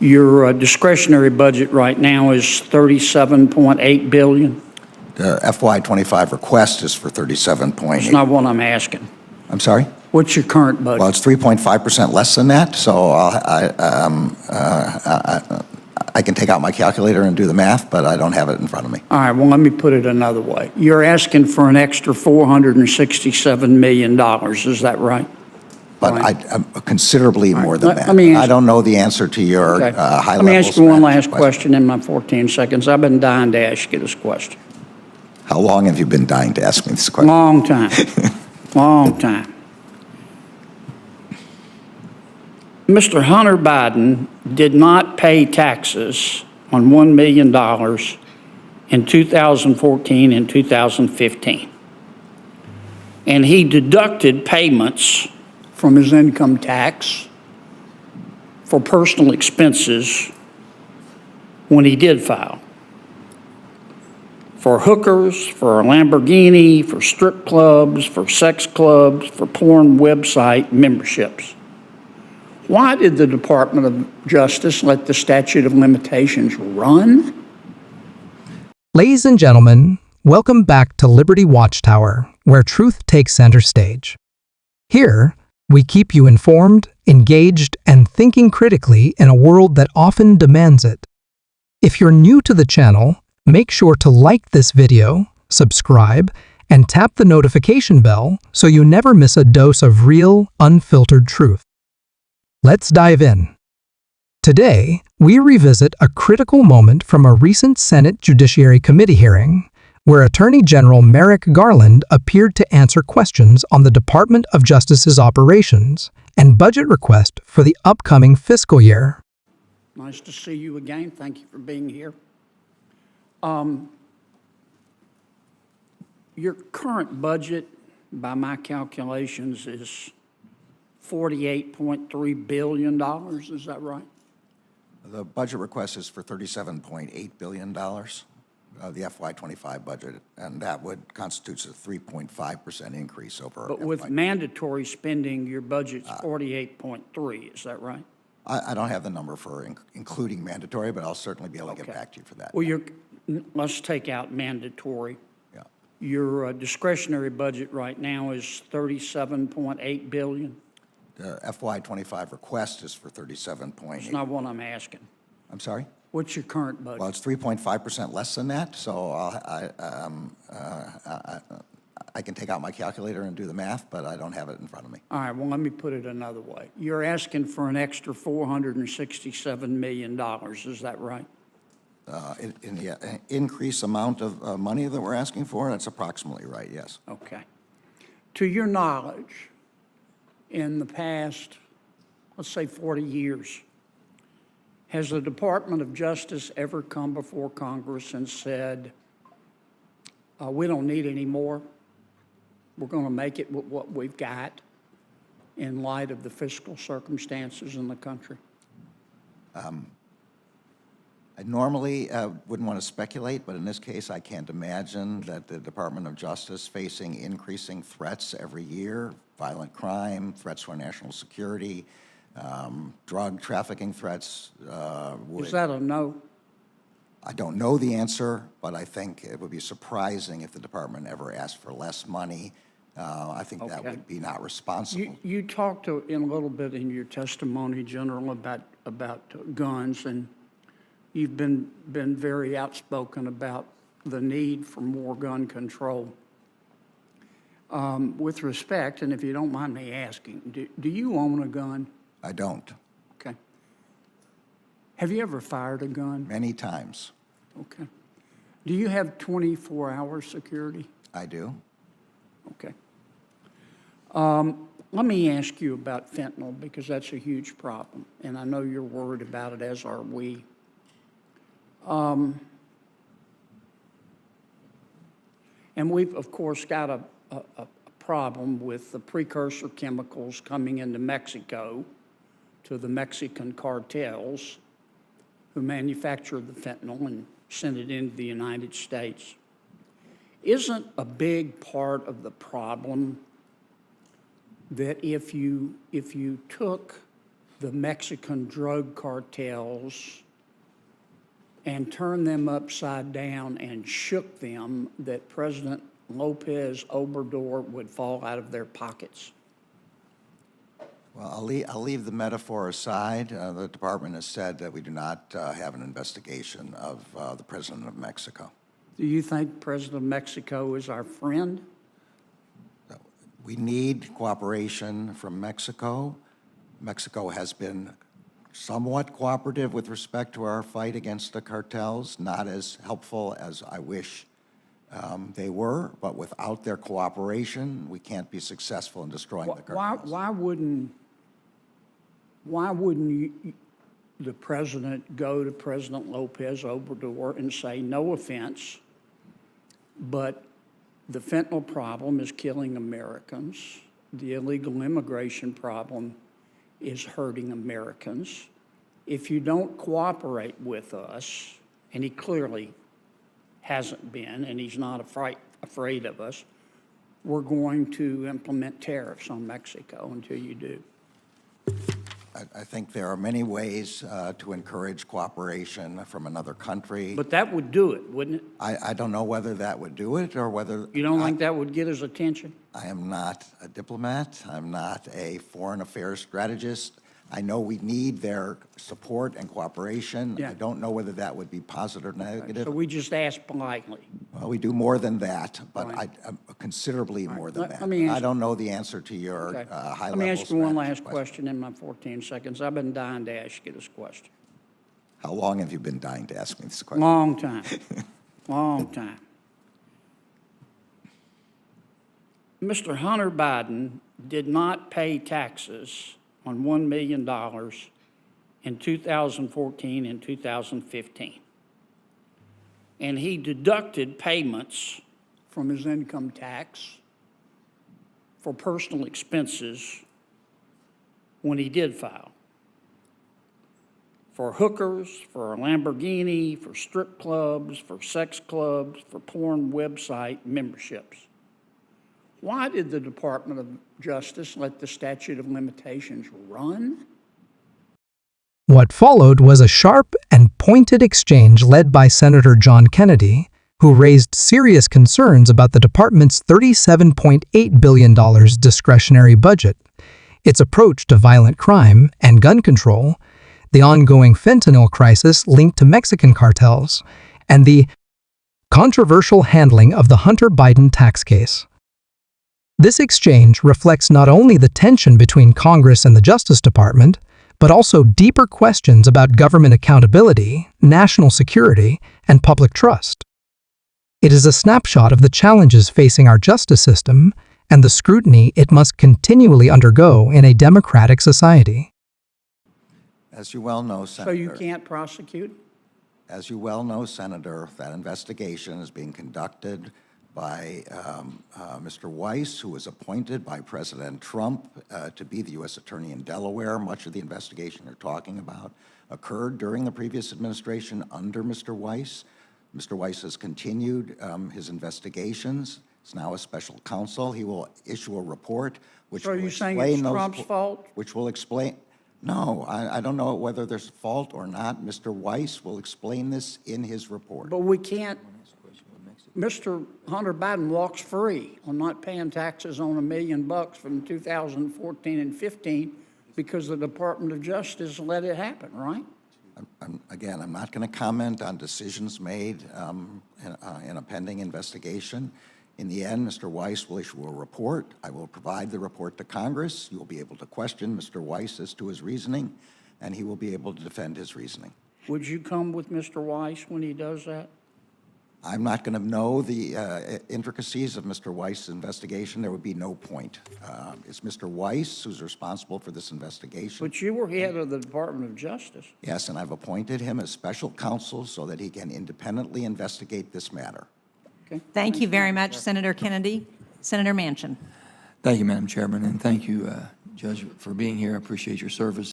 Your discretionary budget right now is $37.8 billion. The FY25 request is for 37.8. That's not what I'm asking. I'm sorry? What's your current budget? Well, it's 3.5% less than that, so I can take out my calculator and do the math, but I don't have it in front of me. All right, well, let me put it another way. You're asking for an extra $467 million, is that right? But I'm considerably more than that. let me ask- I don't know the answer to your Okay. high-level Let me ask you one strategy last question in my 14 seconds. I've been dying to ask you this question. How long have you been dying to ask me this question? Long time. Long time. Mr. Hunter Biden did not pay taxes on $1 million in 2014 and 2015. And he deducted payments from his income tax for personal expenses when he did file. For hookers, for a Lamborghini, for strip clubs, for sex clubs, for porn website memberships. Why did the Department of Justice let the statute of limitations run? Ladies and gentlemen, welcome back to Liberty Watchtower, where truth takes center stage. Here, we keep you informed, engaged, and thinking critically in a world that often demands it. If you're new to the channel, make sure to like this video, subscribe, and tap the notification bell so you never miss a dose of real, unfiltered truth. Let's dive in. Today, we revisit a critical moment from a recent Senate Judiciary Committee hearing where Attorney General Merrick Garland appeared to answer questions on the Department of Justice's operations and budget request for the upcoming fiscal year. Nice to see you again. Thank you for being here. Your current budget, by my calculations, is $48.3 billion. Is that right? The budget request is for $37.8 billion, the FY25 budget, and that would constitute a 3.5% increase over. But with mandatory spending, your budget's 48.3. Is that right? I don't have the number for including mandatory, but I'll certainly be able to get back to you for that. Well, let's take out mandatory. Yeah. Your discretionary budget right now is $37.8 billion. The FY25 request is for 37.8. That's not what I'm asking. I'm sorry? What's your current budget? Well, it's 3.5% less than that, so I can take out my calculator and do the math, but I don't have it in front of me. All right, well, let me put it another way. You're asking for an extra $467 million, is that right? In the increased amount of money that we're asking for, that's approximately right, yes. Okay. To your knowledge, in the past, let's say 40 years, has the Department of Justice ever come before Congress and said, we don't need any more? We're going to make it with what we've got in light of the fiscal circumstances in the country? I normally wouldn't want to speculate, but in this case, I can't imagine that the Department of Justice, facing increasing threats every year, violent crime, threats to our national security, drug trafficking threats. Is that a no? I don't know the answer, but I think it would be surprising if the department ever asked for less money. I think that would be not responsible. You talked in a little bit in your testimony, General, about guns, and you've been very outspoken about the need for more gun control. With respect, and if you don't mind me asking, do you own a gun? I don't. Okay. Have you ever fired a gun? Many times. Okay. Do you have 24-hour security? I do. Okay. Let me ask you about fentanyl, because that's a huge problem, and I know you're worried about it, as are we. And we've, of course, got a problem with the precursor chemicals coming into Mexico to the Mexican cartels who manufacture the fentanyl and send it into the United States. Isn't a big part of the problem that if you took the Mexican drug cartels and turned them upside down and shook them, that President Lopez Obrador would fall out of their pockets? Well, I'll leave the metaphor aside. The department has said that we do not have an investigation of the President of Mexico. Do you think President of Mexico is our friend? We need cooperation from Mexico. Mexico has been somewhat cooperative with respect to our fight against the cartels, not as helpful as I wish they were, but without their cooperation, we can't be successful in destroying the cartels. Why wouldn't the president go to President Lopez Obrador and say, no offense, but the fentanyl problem is killing Americans. The illegal immigration problem is hurting Americans. If you don't cooperate with us, and he clearly hasn't been, and he's not afraid of us, we're going to implement tariffs on Mexico until you do. I think there are many ways to encourage cooperation from another country. But that would do it, wouldn't it? I don't know whether that would do it or whether... You don't think that would get his attention? I am not a diplomat. I'm not a foreign affairs strategist. I know we need their support and cooperation. Yeah. I don't know whether that would be positive or negative. So we just ask politely. Well, we do more than that, but Right. considerably more than that. let me I ask- don't know the answer to your Okay. high-level Let me ask you one strategy last question in my 14 seconds. I've been dying to ask you this question. How long have you been dying to ask me this question? Long time. Long time. Mr. Hunter Biden did not pay taxes on $1 million in 2014 and 2015. And he deducted payments from his income tax for personal expenses when he did file. For hookers, for a Lamborghini, for strip clubs, for sex clubs, for porn website memberships. Why did the Department of Justice let the statute of limitations run? What followed was a sharp and pointed exchange led by Senator John Kennedy, who raised serious concerns about the department's $37.8 billion discretionary budget, its approach to violent crime and gun control, the ongoing fentanyl crisis linked to Mexican cartels, and the controversial handling of the Hunter Biden tax case. This exchange reflects not only the tension between Congress and the Justice Department, but also deeper questions about government accountability, national security, and public trust. It is a snapshot of the challenges facing our justice system and the scrutiny it must continually undergo in a democratic society. As you well know, So Senator... you can't prosecute? As you well know, Senator, that investigation is being conducted by Mr. Weiss, who was appointed by President Trump to be the U.S. Attorney in Delaware. Much of the investigation you're talking about occurred during the previous administration under Mr. Weiss. Mr. Weiss has continued his investigations. He's now a special counsel. He will issue a report which So are will you saying explain it's those... Trump's fault? Which will explain... No, I don't know whether there's fault or not. Mr. Weiss will explain this in his report. But we can't. Mr. Hunter Biden walks free on not paying taxes on $1 million from 2014 and 15 because the Department of Justice let it happen, right? Again, I'm not going to comment on decisions made in a pending investigation. In the end, Mr. Weiss will issue a report. I will provide the report to Congress. You will be able to question Mr. Weiss as to his reasoning, and he will be able to defend his reasoning. Would you come with Mr. Weiss when he does that? I'm not going to know the intricacies of Mr. Weiss' investigation. There would be no point. It's Mr. Weiss who's responsible for this investigation. But you were head of the Department of Justice. Yes, and I've appointed him as special counsel so that he can independently investigate this matter. Okay. Thank you very much, Senator Kennedy. Senator Manchin. Thank you, Madam Chairman, and thank you, Judge, for being here. I appreciate your service.